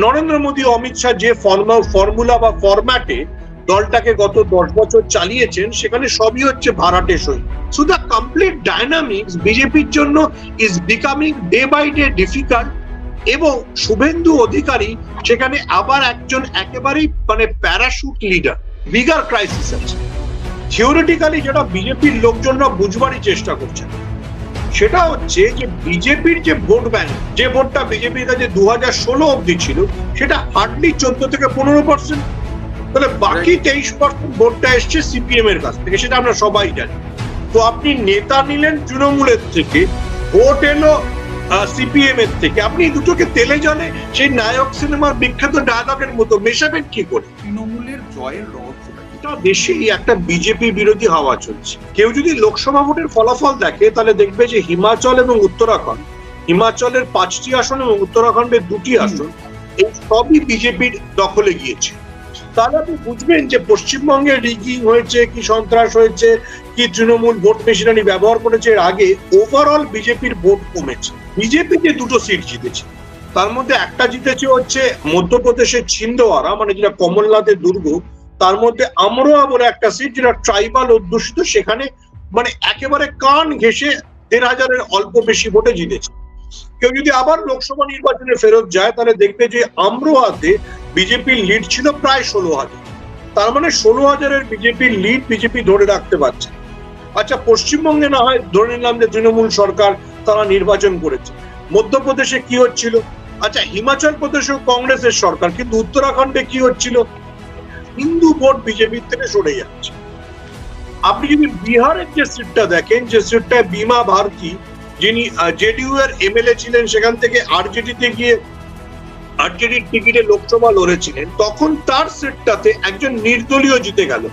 নরেন্দ্র মোদী অমিত শাহ যে ফর্মুলা বা ফরম্যাটে দলটাকে গত 10 বছর চালিয়েছেন সেখানে সবই হচ্ছে ভাড়াটে সই। সো দ্য কমপ্লিট ডায়নামিক্স বিজেপির জন্য is becoming day by day difficult, এবং শুভেন্দু অধিকারী সেখানে আবার একজন একেবারেই প্যারাশুট লিডার। বিগার ক্রাইসিস আছে থিওরিটিক্যালি, যেটা বিজেপির লোকজনরা বুঝবারই চেষ্টা করছেন, সেটা হচ্ছে যে বিজেপির যে ভোট ব্যাংক, যে ভোটটা বিজেপির কাছে 2016 অব্দি ছিল, সেটা হার্ডলি 14 থেকে 15%। তাহলে বাকি 23% ভোটটা এসছে সিপিএম এর কাছ থেকে, সেটা আমরা সবাই জানি। তো আপনি নেতা নিলেন তৃণমূলের থেকে, ভোট এলো সিপিএম এর থেকে, আপনি দুটোকে তেলে জলে সেই নায়ক সিনেমার বিখ্যাত ডায়লগের মতো মেশাবেন কি করে? তৃণমূলের জয়ের রহস্য দেশেই একটা বিজেপি বিরোধী হাওয়া চলছে। কেউ যদি লোকসভা ভোটের ফলাফল দেখে তাহলে দেখবে যে হিমাচল এবং উত্তরাখণ্ড, হিমাচলের 5টি আসন এবং উত্তরাখণ্ডের 2টি আসন, এই সবই বিজেপির দখলে গিয়েছে। তাহলে আপনি বুঝবেন যে পশ্চিমবঙ্গে রিগিং হয়েছে কি, সন্ত্রাস হয়েছে কি, তৃণমূল ভোট মেশিনারি ব্যবহার করেছে। এর আগে ওভারঅল বিজেপির ভোট কমেছে। বিজেপি যে 2টো সিট জিতেছে, তার মধ্যে একটা জিতেছে হচ্ছে মধ্যপ্রদেশের ছিন্দওয়ারা, যেটা কমলনাথের দুর্গ, তার মধ্যে আমরোয়া বলে একটা সিট যেটা ট্রাইবাল অধ্যুষিত, সেখানে একেবারে কান ঘেঁষে 1,500-এর অল্প বেশি ভোটে জিতেছে। কেউ যদি আবার লোকসভা নির্বাচনে ফেরত যায় তাহলে দেখবে যে আমরোয়াতে বিজেপির লিড ছিল প্রায় 16,000। তার 16,000-এর বিজেপির লিড বিজেপি ধরে রাখতে পারছে। আচ্ছা, পশ্চিমবঙ্গে না হয় ধরে নিলাম যে তৃণমূল সরকার, তারা নির্বাচন করেছে। মধ্যপ্রদেশে কি হচ্ছিল? আচ্ছা, হিমাচল প্রদেশেও কংগ্রেসের সরকার, কিন্তু উত্তরাখণ্ডে কি হচ্ছিল? হিন্দু ভোট বিজেপির থেকে সরে যাচ্ছে। আপনি যদি বিহারের যে সিটটা দেখেন, যে সিটটায় বিমা ভারতী, যিনি জেডিইউ এর এমএলএ ছিলেন, সেখান থেকে আরজেডিতে গিয়ে আরজেডির টিকিটে লোকসভা লড়েছিলেন, তখন তার সিটটাতে একজন নির্দলীয় জিতে গেল।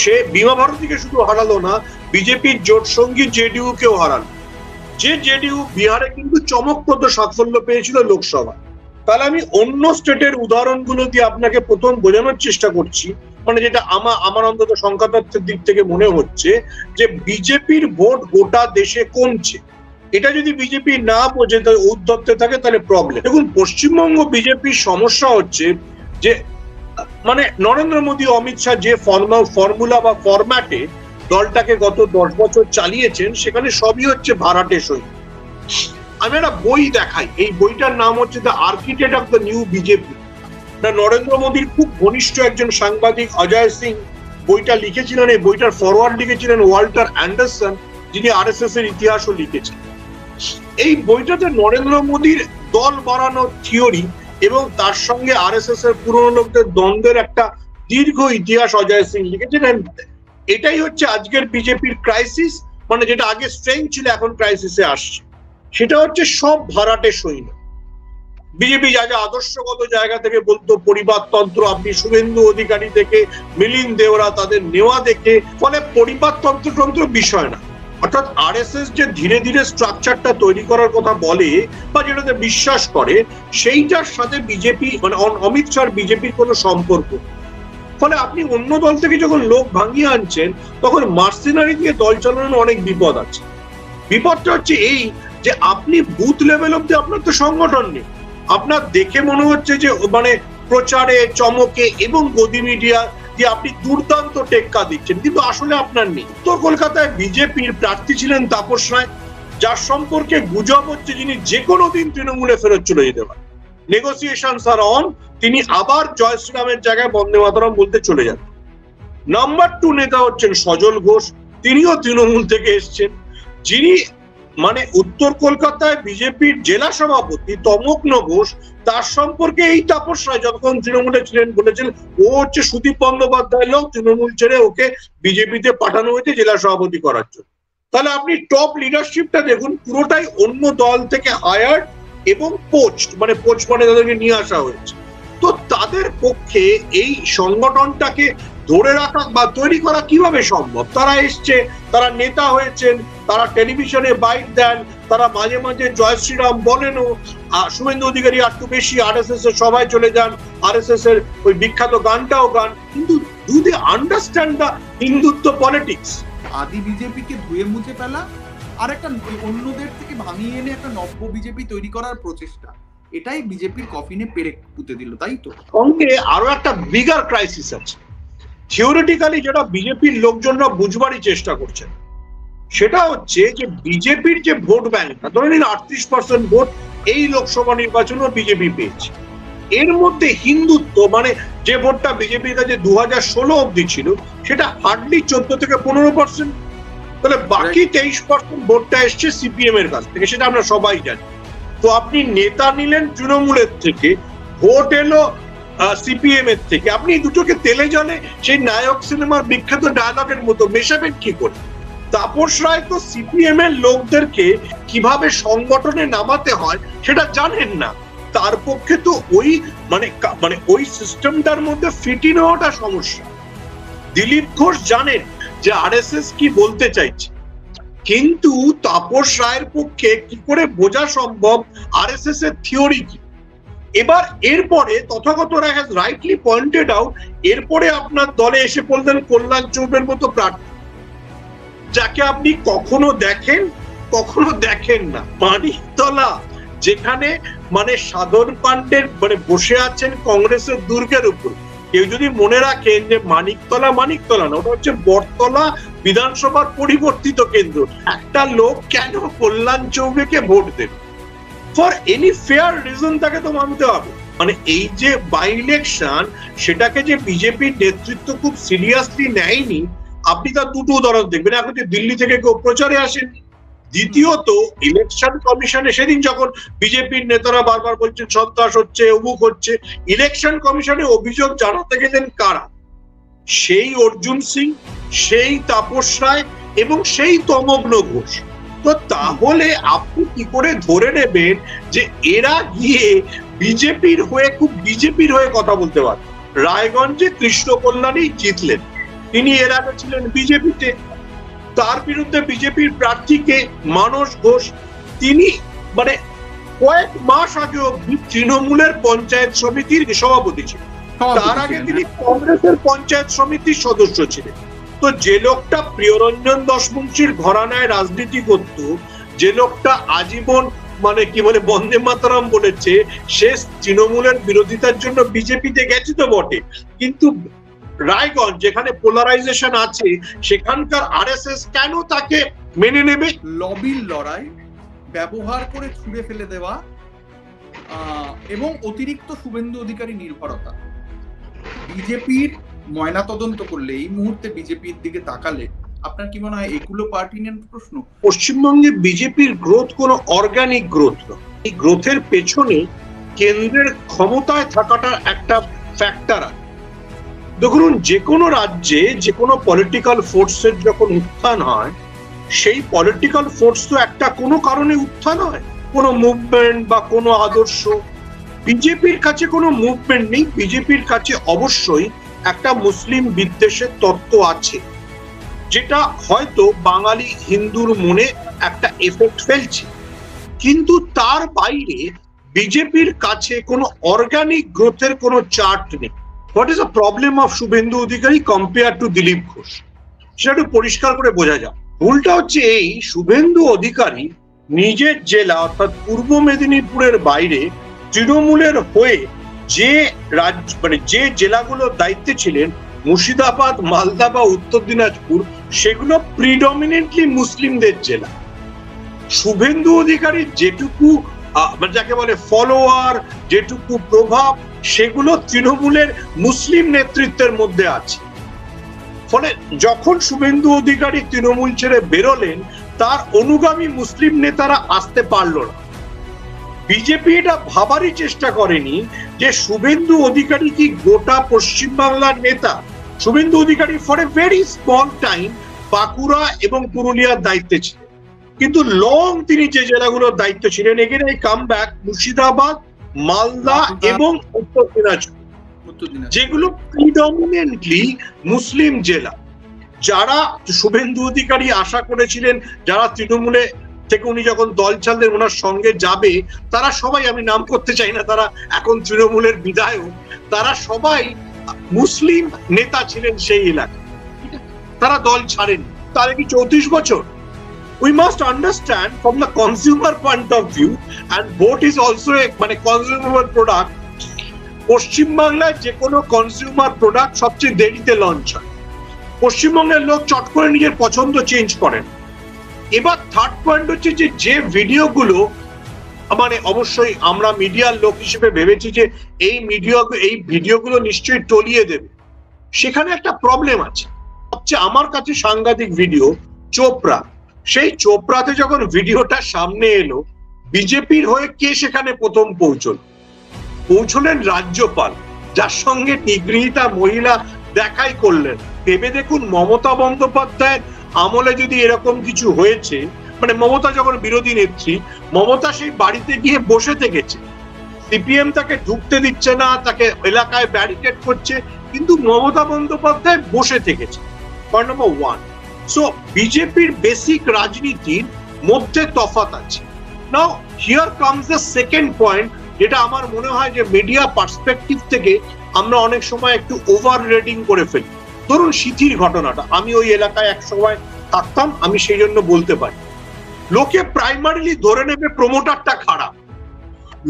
সে বিমা ভারতীকে শুধু হারালো না, বিজেপির জোট সঙ্গী জেডিইউ কেও হারালো। যে জেডিইউ বিহারে কিন্তু চমকপ্রদ সাফল্য পেয়েছিল লোকসভা। তাহলে আমি অন্য স্টেটের উদাহরণগুলো দিয়ে আপনাকে প্রথম বোঝানোর চেষ্টা করছি, যেটা আমার অন্তত সংখ্যাতত্ত্বের দিক থেকে মনে হচ্ছে যে বিজেপির ভোট গোটা দেশে কমছে। এটা যদি বিজেপি না বোঝে, ঔদ্ধত্যে থাকে, তাহলে প্রবলেম। দেখুন, পশ্চিমবঙ্গ বিজেপির সমস্যা হচ্ছে যে নরেন্দ্র মোদী অমিত শাহ যে ফর্মুলা বা ফরম্যাটে দলটাকে গত 10 বছর চালিয়েছেন সেখানে সবই হচ্ছে ভাড়াটে সই। আমি একটা বই দেখাই, এই বইটার নাম হচ্ছে the architect of the new BJP. Narendra মোদীর খুব ঘনিষ্ঠ একজন সাংবাদিক অজয় সিং বইটা লিখেছিলেন। এই বইটার ফরওয়ার্ড লিখেছিলেন ওয়াল্টার অ্যান্ডারসন, যিনি আরএসএস এর ইতিহাসও লিখেছেন। এই বইটাতে নরেন্দ্র মোদীর দল বাড়ানোর থিওরি এবং তার সঙ্গে আরএসএস এর পুরনো লোকদের দ্বন্দ্বের একটা দীর্ঘ ইতিহাস অজয় সিং লিখেছেন। এটাই হচ্ছে আজকের বিজেপির ক্রাইসিস, যেটা আগে স্ট্রেংথ ছিল এখন ক্রাইসিসে আসছে। সেটা হচ্ছে সব ভাড়াটে সৈন্য। বিজেপি যা যা আদর্শগত জায়গা থেকে বলতো, পরিবারতন্ত্র, আপনি শুভেন্দু অধিকারী থেকে মিলিন্দ দেওরা তাদের নেওয়া দেখে, ফলে পরিবারতন্ত্র বিষয় না। অর্থাৎ আরএসএস যে ধীরে ধীরে স্ট্রাকচারটা তৈরি করার কথা বলে বা যেটাতে বিশ্বাস করে, সেইটার সাথে বিজেপি অমিত শাহ বিজেপির কোনো সম্পর্ক। ফলে আপনি অন্য দল থেকে যখন লোক ভাঙিয়ে আনছেন, তখন মার্সেনারি দিয়ে দল চালানোর অনেক বিপদ আছে। বিপদটা হচ্ছে এই যে আপনি বুথ লেভেল অব্দি আপনার তো সংগঠন নেই। আপনার দেখে মনে হচ্ছে যে প্রচারে, চমকে এবং গদি মিডিয়া দিয়ে আপনি দুর্দান্ত টেক্কা দিচ্ছেন, কিন্তু আসলে আপনার নেই। উত্তর কলকাতায় বিজেপির প্রার্থী ছিলেন তাপস রায়, যার সম্পর্কে গুজব হচ্ছে যিনি যে কোনো দিন তৃণমূলে ফেরত চলে যেতে পারেন। নেগোসিয়েশন আর অন, তিনি আবার জয় শ্রীরামের জায়গায় বন্দে মাতরম বলতে চলে যান। নাম্বার 2 নেতা হচ্ছেন সজল ঘোষ, তিনিও তৃণমূল থেকে এসছেন। যিনি উত্তর কলকাতায় বিজেপির জেলা সভাপতি তমগ্ন ঘোষ, তার সম্পর্কে এই তাপস রায় যখন তৃণমূলে ছিলেন বলেছেন ও হচ্ছে সুদীপ বন্দ্যোপাধ্যায় লোক, তৃণমূল ছেড়ে ওকে বিজেপিতে পাঠানো হয়েছে জেলা সভাপতি করার জন্য। তাহলে আপনি টপ লিডারশিপটা দেখুন, পুরোটাই অন্য দল থেকে হায়ার্ড এবং পোস্ট তাদেরকে নিয়ে আসা হয়েছে। তো তাদের পক্ষে এই সংগঠনটাকে ধরে রাখা বা তৈরি করা কিভাবে সম্ভব? তারা এসছে, তারা নেতা হয়েছেন, তারা টেলিভিশনে বাইট দেন, তারা মাঝে মাঝে জয় শ্রীরাম বলেনও। শুভেন্দু অধিকারী একটু বেশি আরএসএস এর সভায় চলে যান, আরএসএস এর ওই বিখ্যাত গানটাও গান, কিন্তু do they understand the Hindutva politics? আদি বিজেপিকে ধুয়ে মুছে ফেলা আর একটা অন্যদের থেকে ভাঙিয়ে এনে একটা নব্য বিজেপি তৈরি করার প্রচেষ্টা, এটাই বিজেপির কফিনে পেরেক পুঁতে দিল, তাই তো? সঙ্গে আরো একটা বিগার ক্রাইসিস আছে। থিওরিটিক্যালি যেটা বিজেপির লোকজনরা বুঝবারই চেষ্টা করছেন, সেটা হচ্ছে যে বিজেপির যে ভোট ব্যাংকটা, ধরে নিন 38% ভোট এই লোকসভা নির্বাচনে বিজেপি পেয়েছে, এর মধ্যে হিন্দুত্ব মানে যে ভোটটা বিজেপির কাছে 2016 অব্দি ছিল, সেটা হার্ডলি 14 থেকে 15%। তাহলে বাকি 23% ভোটটা এসছে সিপিএম এর কাছ থেকে, সেটা আমরা সবাই জানি। তো আপনি নেতা নিলেন তৃণমূলের থেকে, ভোট এলো সিপিএম এর থেকে, আপনি দুটোকে তেলে জলে সেই নায়ক সিনেমার বিখ্যাত ডায়লগের মতো মেশাবেন কি করে? তাপস রায় তো সিপিএম এর লোকদেরকে কিভাবে সংগঠনে নামাতে হয় সেটা জানেন না, তার পক্ষে তো ওই মানে ওই সিস্টেমটার মধ্যে ফিটিং হওয়াটা সমস্যা। দিলীপ ঘোষ জানেন যে আরএসএস কি বলতে চাইছে, কিন্তু তাপস রায়ের পক্ষে কি করে বোঝা সম্ভব আরএসএস এর থিওরি কি? এবার এরপরে তথাগতরা হ্যাজ রাইটলি পয়েন্টেড আউট, এরপরে আপনার দলে এসে পড়লেন কল্যাণ চৌবের মতো প্রার্থী, যাকে আপনি কখনো দেখেন কখনো দেখেন না। মানিকতলা, যেখানে মানে সাধন পাণ্ডের মানে বসে আছেন কংগ্রেসের দুর্গের উপর, কেউ যদি মনে রাখেন যে মানিকতলা না, ওটা হচ্ছে বটতলা বিধানসভার পরিবর্তিত কেন্দ্র, একটা লোক কেন কল্যাণ চৌবেকে ভোট দেবে? ফর এনি ফেয়ার রিজন তাকে তো মানতে হবে। মানে এই যে বাই ইলেকশন, সেটাকে যে বিজেপির নেতৃত্ব খুব সিরিয়াসলি নেয়নি, আপনি তার দুটো উদাহরণ দেখবেন। এখন যে দিল্লি থেকে কেউ প্রচারে আসেন, দ্বিতীয়ত ইলেকশন কমিশনে সেদিন যখন বিজেপির নেতারা বারবার বলছেন সন্ত্রাস হচ্ছে, অমুক হচ্ছে, ইলেকশন কমিশনে অভিযোগ জানাতে গেলেন কারা? সেই অর্জুন সিং, সেই তাপস রায় এবং সেই তমগ্ন ঘোষ। তো তাহলে আপনি কি করে ধরে নেবেন যে এরা গিয়ে বিজেপির হয়ে কথা বলতে পারে? রায়গঞ্জে কৃষ্ণ কল্যাণী জিতলেন, তিনি এর আগে ছিলেন বিজেপিতে, তার বিরুদ্ধে বিজেপির প্রার্থীকে মানস ঘোষ, তিনি মানে কয়েক মাস আগে অব্দি তৃণমূলের পঞ্চায়েত সমিতির সভাপতি ছিলেন, তার আগে তিনি কংগ্রেসের পঞ্চায়েত সমিতির সদস্য ছিলেন। তো যে লোকটা প্রিয়রঞ্জন দাশবংশীর ঘরানায় রাজনীতি করত, যে লোকটা আজীবন মানে কি বলে বন্দে মাতরম বলেছে, সে তৃণমূলের বিরোধিতার জন্য বিজেপিতে গেছে তো বটে, কিন্তু রায়গঞ্জ যেখানে পোলারাইজেশন আছে, সেখানকার আরএসএস কেন তাকে মেনে নেবে? লবির লড়াই ব্যবহার করে ছুঁড়ে ফেলে দেওয়া এবং অতিরিক্ত শুভেন্দু অধিকারী নির্ভরতা। বিজেপির ময়না তদন্ত করলে, এই মুহূর্তে বিজেপির দিকে তাকালে আপনার কি মনে হয় এগুলো পার্টিনেন্ট প্রশ্ন? পশ্চিমবঙ্গে বিজেপির গ্রোথ কোনো অর্গানিক গ্রোথ নয়। এই গ্রোথের পেছনে কেন্দ্রের ক্ষমতায় থাকাটা একটা ফ্যাক্টর আছে। দেখুন, যে কোনো রাজ্যে যে কোনো পলিটিক্যাল ফোর্সের যখন উত্থান হয়, সেই পলিটিক্যাল ফোর্স তো একটা কোনো কারণে উত্থান হয়, কোনো মুভমেন্ট বা কোনো আদর্শ। বিজেপির কাছে কোনো মুভমেন্ট নেই, বিজেপির কাছে অবশ্যই একটা মুসলিম বিদ্বেষের তত্ত্ব আছে, যেটা হয়তো বাঙালি হিন্দুর মনে একটা এফেক্ট ফেলছে, কিন্তু তার বাইরে বিজেপির কাছে কোনো অর্গানিক গ্রোথের কোনো চার্ট নেই। What is the problem of Suvendu Adhikari compare to Dilip Ghosh, সেটা একটু পরিষ্কার করে বোঝা যায়। ভুলটা হচ্ছে এই, শুভেন্দু অধিকারী নিজের জেলা অর্থাৎ পূর্ব মেদিনীপুরের বাইরে তৃণমূলের হয়ে যে রাজ্য মানে যে জেলাগুলোর দায়িত্বে ছিলেন, মুর্শিদাবাদ, মালদা বা উত্তর দিনাজপুর, সেগুলো প্রিডমিনেন্টলি মুসলিমদের জেলা। শুভেন্দু অধিকারী যেটুকু যাকে বলে ফলোয়ার, যেটুকু প্রভাব, সেগুলো তৃণমূলের মুসলিম নেতৃত্বের মধ্যে আছে। ফলে যখন শুভেন্দু অধিকারী তৃণমূল ছেড়ে বেরোলেন, তার অনুগামী মুসলিম নেতারা আসতে পারল না। বিজেপি এটা ভাবারই চেষ্টা করেনি যে শুভেন্দু অধিকারী কি গোটা পশ্চিমবাংলার নেতা। Suvendu Adhikari for a very small time Bankura এবং পুরুলিয়ার দায়িত্বে ছিলেন, কিন্তু লং তিনি যে জেলাগুলোর দায়িত্ব ছিলেন, এগেন এই কাম ব্যাক, মুর্শিদাবাদ, মালদা এবং উত্তর দিনাজপুর, যেগুলো প্রিডমিনেন্টলি মুসলিম জেলা। যারা শুভেন্দু অধিকারী আশা করেছিলেন, যারা তৃণমূলে থেকে উনি যখন দল ছাড়লেন ওনার সঙ্গে যাবে, তারা সবাই, আমি নাম করতে চাই না, তারা এখন তৃণমূলের বিধায়ক, তারা সবাই মুসলিম নেতা ছিলেন সেই এলাকায়, তারা দল ছাড়েন। তাহলে কি 34 বছর? We must understand from the consumer point of view and vote is also a মানে কনজিউমার প্রোডাক্ট। পশ্চিমবাংলায় যে কোনো কনজিউমার প্রোডাক্ট সবচেয়ে দেরিতে লঞ্চ হয়। পশ্চিমবঙ্গের লোক চট করে নিজের পছন্দ চেঞ্জ করেন। এবার থার্ড পয়েন্ট হচ্ছে যে ভিডিওগুলো মানে অবশ্যই আমরা মিডিয়ার লোক হিসেবে ভেবেছি যে এই ভিডিওগুলো নিশ্চয়ই টলিয়ে দেবে, সেখানে একটা প্রবলেম আছে। সবচেয়ে আমার কাছে সাংঘাতিক ভিডিও চোপড়া। সেই চোপড়াতে যখন ভিডিওটা সামনে এলো, বিজেপির হয়ে কে সেখানে প্রথম পৌঁছলেন রাজ্যপাল, যার সঙ্গে নিগৃহীতা মহিলা দেখাই করলেন। ভেবে দেখুন, মমতা বন্দ্যোপাধ্যায়ের আমলে যদি এরকম কিছু হয়েছে, মানে মমতা যখন বিরোধী নেত্রী, মমতা সেই বাড়িতে গিয়ে বসে থেকেছে, সিপিএম তাকে ঢুকতে দিচ্ছে না, তাকে এলাকায় ব্যারিকেড করছে, কিন্তু মমতা বন্দ্যোপাধ্যায় বসে থেকেছে। Point number 1। সো বিজেপির বেসিক রাজনীতির মধ্যে তফাৎ আছে। Now here comes the second point, যেটা আমার মনে হয় যে মিডিয়া পার্সপেক্টিভ থেকে আমরা অনেক সময় একটু ওভার রেটিং করে ফেলি। ধরুন সিথির ঘটনাটা, আমি ওই এলাকায় এক সময় থাকতাম, আমি সেই জন্য বলতে পারি। লোকে প্রাইমারিলি ধরে নেবে প্রমোটারটা খারাপ।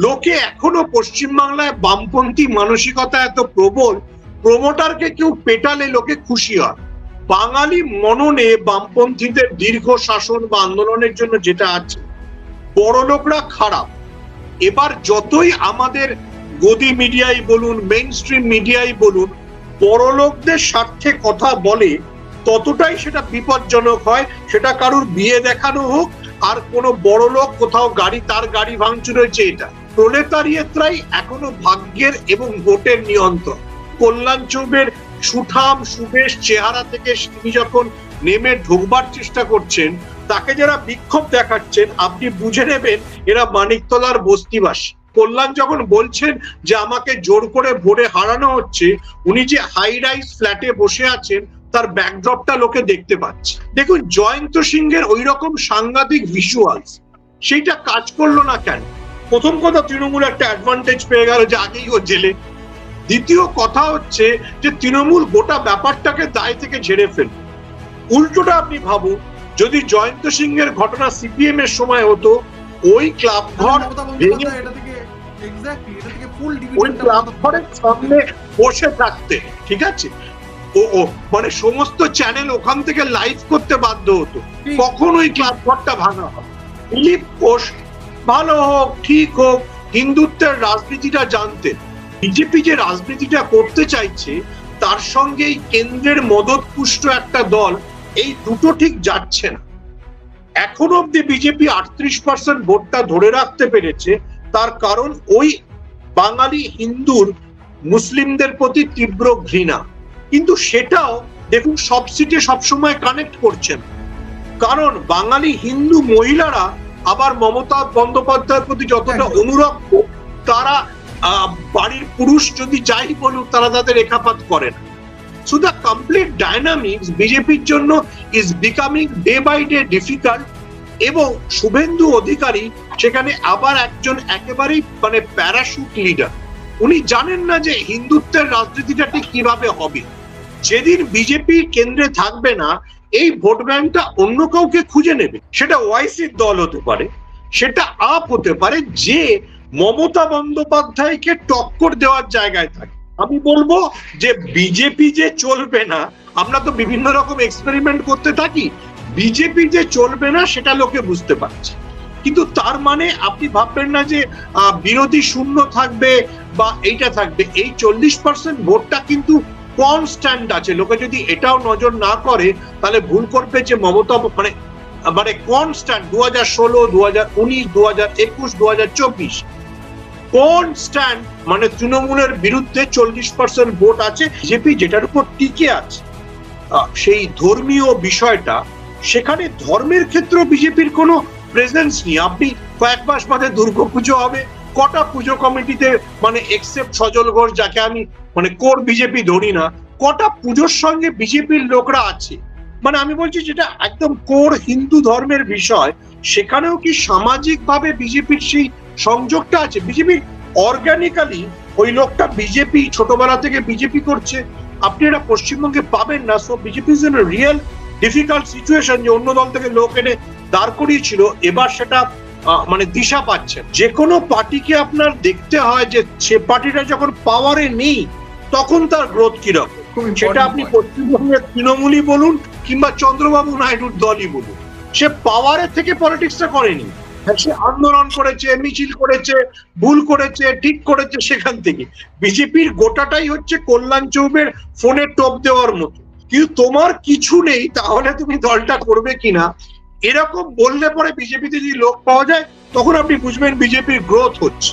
লোকে এখনো পশ্চিমবাংলায় বামপন্থী মানসিকতা এত প্রবল, প্রমোটারকে কেউ পেটালে লোকে খুশি হয়। বাঙালি মননে বামপন্থীদের দীর্ঘ শাসন বা আন্দোলনের জন্য যেটা আছে, বড় লোকরা খারাপ। এবার যতই আমাদের গদি মিডিয়াই বলুন, মেইন স্ট্রিম মিডিয়াই বলুন, বড় লোকদের স্বার্থে কথা বলে, ততটাই সেটা বিপজ্জনক হয়। সেটা কারুর বিয়ে দেখানো হোক, আর কোনো বড় লোক কোথাও তার গাড়ি ভাঙচুর হয়েছে, এটা প্রলেতারিয়েতরাই এখনো ভাগ্যের এবং ভোটের নিয়ন্ত্রণ। কল্যাণ চৌবের সুঠাম সুবেশ চেহারা থেকে তিনি যখন নেমে ঢোকবার চেষ্টা করছেন, তাকে যারা বিক্ষোভ দেখাচ্ছেন, আপনি বুঝে নেবেন এরা মানিকতলার বস্তিবাসী। কল্যাণ যখন বলছেন যে আমাকে জোর করে ভোটে হারানো হচ্ছে, উনি যে হাই রাইজ ফ্ল্যাটে বসে আছেন, তার ব্যাকড্রপটা লোকে দেখতে পাচ্ছে। দেখুন, জয়ন্ত সিংহের ওই রকম সাংঘাতিক ভিজুয়ালস, সেইটা কাজ করলো না কেন? প্রথম কথা, তৃণমূল একটা অ্যাডভান্টেজ পেয়ে গেল যে আগেই ও জেলে। দ্বিতীয় কথা হচ্ছে যে তৃণমূল গোটা ব্যাপারটাকে দায় থেকে ঝেড়ে ফেলল। উল্টোটা আপনি ভাবুন, যদি জয়ন্ত সিংহের ঘটনা সিপিএম এর সময় হতো, ওই ক্লাব ঘর ওই ক্লাব ঘরের সামনে বসে থাকতে, ঠিক আছে, ও মানে সমস্ত চ্যানেল ওখান থেকে লাইভ করতে বাধ্য হতো, কখন ওই ক্লাব ঘরটা ভাঙা হবে। দিলীপ ঘোষ ভালো হোক ঠিক হোক, হিন্দুত্বের রাজনীতিটা জানতেন। বিজেপি যে রাজনীতিটা করতে চাইছে, তার সঙ্গে এই কেন্দ্রের মদতপুষ্ট একটা দল, এই দুটো ঠিক যাচ্ছে না। এখন অব্দি বিজেপি 38% ভোটটা ধরে রাখতে পেরেছে, তার কারণ ওই বাঙালি হিন্দুর মুসলিমদের প্রতি তীব্র ঘৃণা। কিন্তু সেটাও দেখুন সব সিটে সবসময় কানেক্ট করছেন, কারণ বাঙালি হিন্দু মহিলারা আবার মমতা বন্দ্যোপাধ্যায়ের প্রতি যতটা অনুরক্ত, তারা বাড়ির পুরুষ যদি যাই বলুক, তারা তাদের রেখাপাত করে না। সো দ্য কমপ্লিট ডাইনামিক্স বিজেপির জন্য is becoming day by day difficult. এবং শুভেন্দু অধিকারী সেখানে আবার একজন একেবারেই মানে প্যারাশুট লিডার। উনি জানেন না যে হিন্দুত্বের রাজনীতিটা ঠিক কিভাবে হবে। যেদিন বিজেপি কেন্দ্রে থাকবে না, এই ভোট ব্যাংকটা অন্য কাউকে খুঁজে নেবে। সেটা ওয়াইসির দল হতে পারে, সেটা আপ হতে পারে, যে মমতা বন্দ্যোপাধ্যায়কে টক্কর দেওয়ার জায়গায় থাকে। আমি বলবো যে বিজেপি যে চলবে না, আমরা তো বিভিন্ন রকম এক্সপেরিমেন্ট করতে থাকি, বিজেপি যে চলবে না সেটা লোকে বুঝতে পারছে। কিন্তু তার মানে আপনি ভাববেন না যে বিরোধী শূন্য থাকবে বা এইটা থাকবে। এই 40% ভোটটা কিন্তু কনস্ট্যান্ট আছে। লোকে যদি এটাও নজর না করে, তাহলে ভুল করবে যে মমতা মানে কনস্ট্যান্ট 2016, 2019, 2021, 2024 কনস্ট্যান্ট, মানে তৃণমূলের বিরুদ্ধে 40% ভোট আছে। বিজেপি যেটার উপর টিকে আছে সেই ধর্মীয় বিষয়টা, সেখানে ধর্মের ক্ষেত্রে বিজেপির কোনো প্রেজেন্স নেই। আপনি কয়েক মাস বাদে দুর্গাপুজো হবে, কটা পুজো কমিটিতে মানে এক্সেপ্ট সজল ঘোষ, যাকে আমি মানে কোর বিজেপি ধরি না, কটা পুজোর সঙ্গে বিজেপির লোকরা আছে। মানে আমি বলছি যেটা একদম কোর হিন্দু ধর্মের বিষয়, সেখানেও কি সামাজিক ভাবে বিজেপির সেই সংযোগটা আছে? বিজেপির অর্গানিক্যালি ওই লোকটা বিজেপি ছোটবেলা থেকে বিজেপি করছে, আপনি এটা পশ্চিমবঙ্গে পাবেন না। So BJP is in real difficult situation, যে অন্য দল থেকে লোক এনে দাঁড় করিয়েছিল, এবার সেটা মানে দিশা পাচ্ছেন। যে কোনো পার্টিকে আপনার দেখতে হয় যে সে পার্টিটা যখন পাওয়ারে নেই তখন তার গ্রোথ কিরকম। সেটা আপনি পশ্চিমবঙ্গের তৃণমূলই বলুন কিংবা চন্দ্রবাবু নাইডুর দলই বলুন, সে পাওয়ারে থেকে পলিটিক্সটা করেনি। সে আন্দোলন করেছে, মিছিল করেছে, ভুল করেছে, ঠিক করেছে, সেখান থেকে। বিজেপির গোটাটাই হচ্ছে কল্যাণ চৌবের ফোনে টপ দেওয়ার মতো। কিন্তু তোমার কিছু নেই, তাহলে তুমি দলটা করবে কিনা এরকম বললে পরে বিজেপিতে যদি লোক পাওয়া যায় তখন আপনি বুঝবেন বিজেপির গ্রোথ হচ্ছে।